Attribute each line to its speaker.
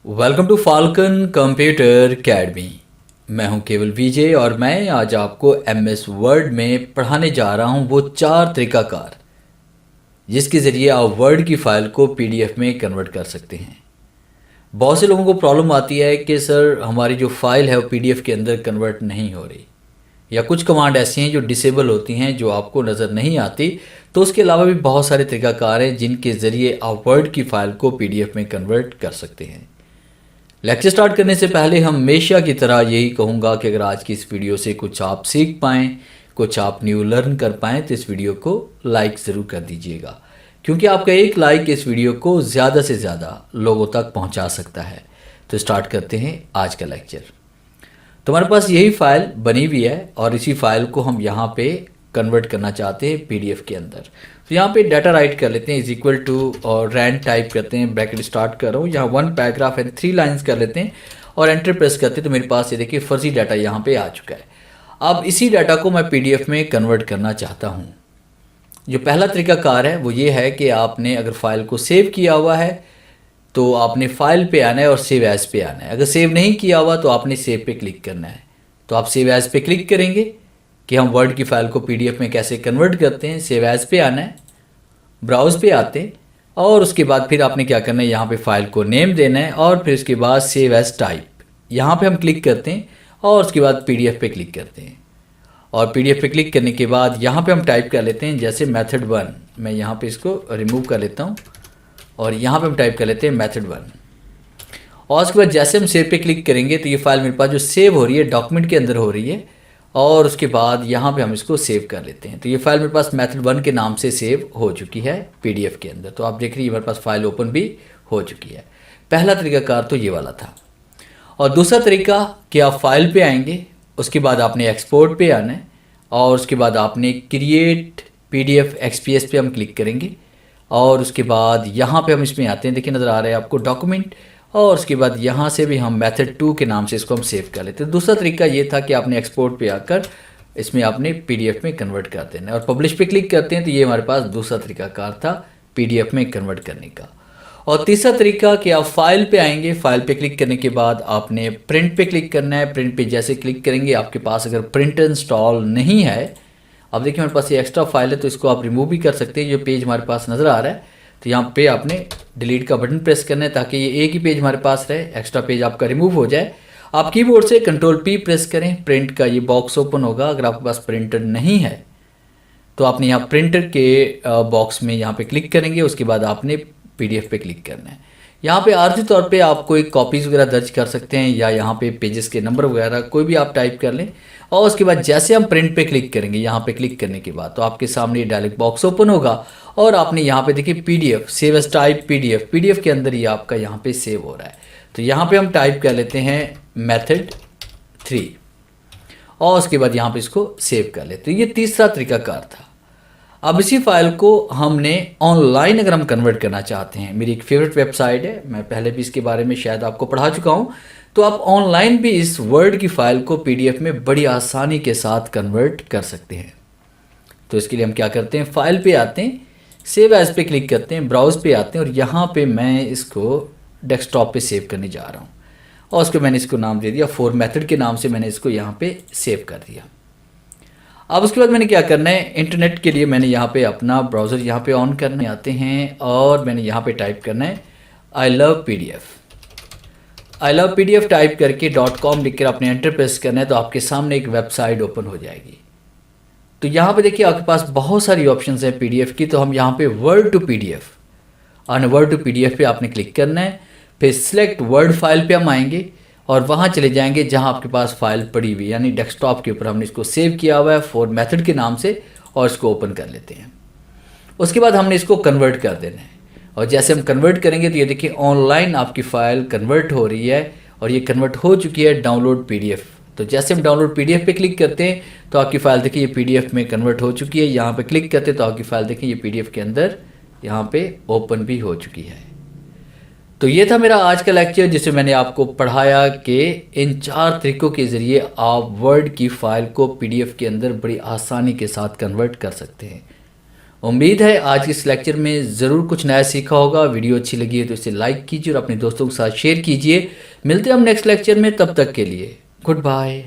Speaker 1: Welcome to Falcon computer academy. मैं हूं केवल विजय और मैं आज आपको एमएस वर्ड में पढ़ाने जा रहा हूं वो 4 तरीकाकार जिसके ज़रिए आप वर्ड की फ़ाइल को पीडीएफ में कन्वर्ट कर सकते हैं। बहुत से लोगों को प्रॉब्लम आती है कि सर हमारी जो फ़ाइल है वो पीडीएफ के अंदर कन्वर्ट नहीं हो रही, या कुछ कमांड ऐसी हैं जो डिसेबल होती हैं जो आपको नज़र नहीं आती। तो उसके अलावा भी बहुत सारे तरीकाकार हैं जिनके ज़रिए आप वर्ड की फ़ाइल को पीडीएफ में कन्वर्ट कर सकते हैं। लेक्चर स्टार्ट करने से पहले हम हमेशा की तरह यही कहूँगा कि अगर आज की इस वीडियो से कुछ आप सीख पाएँ, कुछ आप न्यू लर्न कर पाएँ तो इस वीडियो को लाइक ज़रूर कर दीजिएगा, क्योंकि आपका एक लाइक इस वीडियो को ज़्यादा से ज़्यादा लोगों तक पहुँचा सकता है। तो स्टार्ट करते हैं आज का लेक्चर। तो हमारे पास यही फ़ाइल बनी हुई है और इसी फाइल को हम यहाँ पे कन्वर्ट करना चाहते हैं पीडीएफ के अंदर। तो यहाँ पे डाटा राइट कर लेते हैं इज इक्वल टू और रैंड टाइप करते हैं, ब्रैकेट स्टार्ट कर रहा हूँ, यहाँ 1 पैराग्राफ एंड 3 लाइन्स कर लेते हैं और एंटर प्रेस करते हैं। तो मेरे पास ये देखिए फर्जी डाटा यहाँ पे आ चुका है। अब इसी डाटा को मैं पीडीएफ में कन्वर्ट करना चाहता हूँ। जो पहला तरीकाकार है वो ये है कि आपने अगर फाइल को सेव किया हुआ है तो आपने फाइल पे आना है और सेव एज पे आना है। अगर सेव नहीं किया हुआ तो आपने सेव पे क्लिक करना है। तो आप सेव एज पे क्लिक करेंगे कि हम वर्ड की फ़ाइल को पीडीएफ में कैसे कन्वर्ट करते हैं। सेव एज पे आना है, ब्राउज़ पे आते हैं और उसके बाद फिर आपने क्या करना है, यहाँ पे फाइल को नेम देना है और फिर उसके बाद सेव एज टाइप यहाँ पे हम क्लिक करते हैं और उसके बाद पीडीएफ पे क्लिक करते हैं। और पीडीएफ पे क्लिक करने के बाद यहाँ पे हम टाइप कर लेते हैं जैसे मेथड 1। मैं यहाँ पे इसको रिमूव कर लेता हूँ और यहाँ पे हम टाइप कर लेते हैं मेथड 1। और उसके बाद जैसे हम सेव पे क्लिक करेंगे तो ये फाइल मेरे पास जो सेव हो रही है डॉक्यूमेंट के अंदर हो रही है और उसके बाद यहाँ पे हम इसको सेव कर लेते हैं। तो ये फाइल मेरे पास मेथड 1 के नाम से सेव हो चुकी है पीडीएफ के अंदर। तो आप देख रही है मेरे पास फाइल ओपन भी हो चुकी है। पहला तरीकाकार तो ये वाला था। और दूसरा तरीका कि आप फाइल पे आएंगे, उसके बाद आपने एक्सपोर्ट पे आना है और उसके बाद आपने क्रिएट पीडीएफ एक्सपीएस पे हम क्लिक करेंगे और उसके बाद यहाँ पे हम इसमें आते हैं, देखिए नज़र आ रहा है आपको डॉक्यूमेंट, और उसके बाद यहाँ से भी हम मेथड 2 के नाम से इसको हम सेव कर लेते हैं। दूसरा तरीका ये था कि आपने एक्सपोर्ट पे आकर इसमें आपने पीडीएफ में कन्वर्ट कर देना है और पब्लिश पे क्लिक करते हैं। तो ये हमारे पास दूसरा तरीकाकार था पीडीएफ में कन्वर्ट करने का। और तीसरा तरीका कि आप फाइल पे आएंगे, फाइल पे क्लिक करने के बाद आपने प्रिंट पे क्लिक करना है। प्रिंट पे जैसे क्लिक करेंगे आपके पास अगर प्रिंट इंस्टॉल नहीं है, अब देखिए हमारे पास ये एक्स्ट्रा फाइल है तो इसको आप रिमूव भी कर सकते हैं। जो पेज हमारे पास नज़र आ रहा है तो यहाँ पे आपने डिलीट का बटन प्रेस करना है ताकि ये एक ही पेज हमारे पास रहे, एक्स्ट्रा पेज आपका रिमूव हो जाए। आप कीबोर्ड से कंट्रोल पी प्रेस करें, प्रिंट का ये बॉक्स ओपन होगा। अगर आपके पास प्रिंटर नहीं है तो आपने यहाँ प्रिंटर के बॉक्स में यहाँ पे क्लिक करेंगे, उसके बाद आपने पीडीएफ पे क्लिक करना है। यहाँ पे आर्जी तौर पे आप कोई कॉपीज़ वगैरह दर्ज कर सकते हैं या यहाँ पे पेजेस के नंबर वगैरह कोई भी आप टाइप कर लें। और उसके बाद जैसे हम प्रिंट पे क्लिक करेंगे, यहाँ पे क्लिक करने के बाद तो आपके सामने ये डायलॉग बॉक्स ओपन होगा और आपने यहाँ पे देखिए PDF save as type PDF के अंदर ये आपका यहाँ पे सेव हो रहा है। तो यहाँ पे हम टाइप कर लेते हैं मेथड 3 और उसके बाद यहाँ पे इसको सेव कर लेते हैं। ये तीसरा तरीकाकार था। अब इसी फाइल को हमने ऑनलाइन अगर हम कन्वर्ट करना चाहते हैं, मेरी एक फेवरेट वेबसाइट है, मैं पहले भी इसके बारे में शायद आपको पढ़ा चुका हूँ, तो आप ऑनलाइन भी इस वर्ड की फ़ाइल को पीडीएफ में बड़ी आसानी के साथ कन्वर्ट कर सकते हैं। तो इसके लिए हम क्या करते हैं, फाइल पे आते हैं, सेव एज पे क्लिक करते हैं, ब्राउज़ पे आते हैं और यहाँ पे मैं इसको डेस्कटॉप पे सेव करने जा रहा हूँ और उसको मैंने इसको नाम दे दिया फॉर मेथड के नाम से मैंने इसको यहाँ पे सेव कर दिया। अब उसके बाद मैंने क्या करना है, इंटरनेट के लिए मैंने यहाँ पे अपना ब्राउज़र यहाँ पे ऑन करने आते हैं और मैंने यहाँ पे टाइप करना है आई लव पीडीएफ टाइप करके .com लिख कर अपने एंटर प्रेस करना है। तो आपके सामने एक वेबसाइट ओपन हो जाएगी। तो यहाँ पे देखिए आपके पास बहुत सारी ऑप्शंस हैं पीडीएफ की। तो हम यहाँ पे वर्ड टू पीडीएफ और वर्ड टू पीडीएफ पे आपने क्लिक करना है, फिर सिलेक्ट वर्ड फाइल पे हम आएंगे और वहाँ चले जाएंगे जहाँ आपके पास फाइल पड़ी हुई, यानी डेस्कटॉप के ऊपर हमने इसको सेव किया हुआ है फॉर मेथड के नाम से और इसको ओपन कर लेते हैं। उसके बाद हमने इसको कन्वर्ट कर देना है और जैसे हम कन्वर्ट करेंगे तो ये देखिए ऑनलाइन आपकी फ़ाइल कन्वर्ट हो रही है और ये कन्वर्ट हो चुकी है डाउनलोड पीडीएफ। तो जैसे हम डाउनलोड पीडीएफ पे क्लिक करते हैं तो आपकी फ़ाइल देखिए ये पीडीएफ में कन्वर्ट हो चुकी है। यहाँ पे क्लिक करते हैं तो आपकी फ़ाइल देखिए ये पीडीएफ के अंदर यहाँ पे ओपन भी हो चुकी है। तो ये था मेरा आज का लेक्चर जिसमें मैंने आपको पढ़ाया कि इन 4 तरीकों के ज़रिए आप वर्ड की फ़ाइल को पीडीएफ के अंदर बड़ी आसानी के साथ कन्वर्ट कर सकते हैं। उम्मीद है आज के इस लेक्चर में ज़रूर कुछ नया सीखा होगा। वीडियो अच्छी लगी है तो इसे लाइक कीजिए और अपने दोस्तों के साथ शेयर कीजिए। मिलते हैं हम नेक्स्ट लेक्चर में, तब तक के लिए गुड बाय।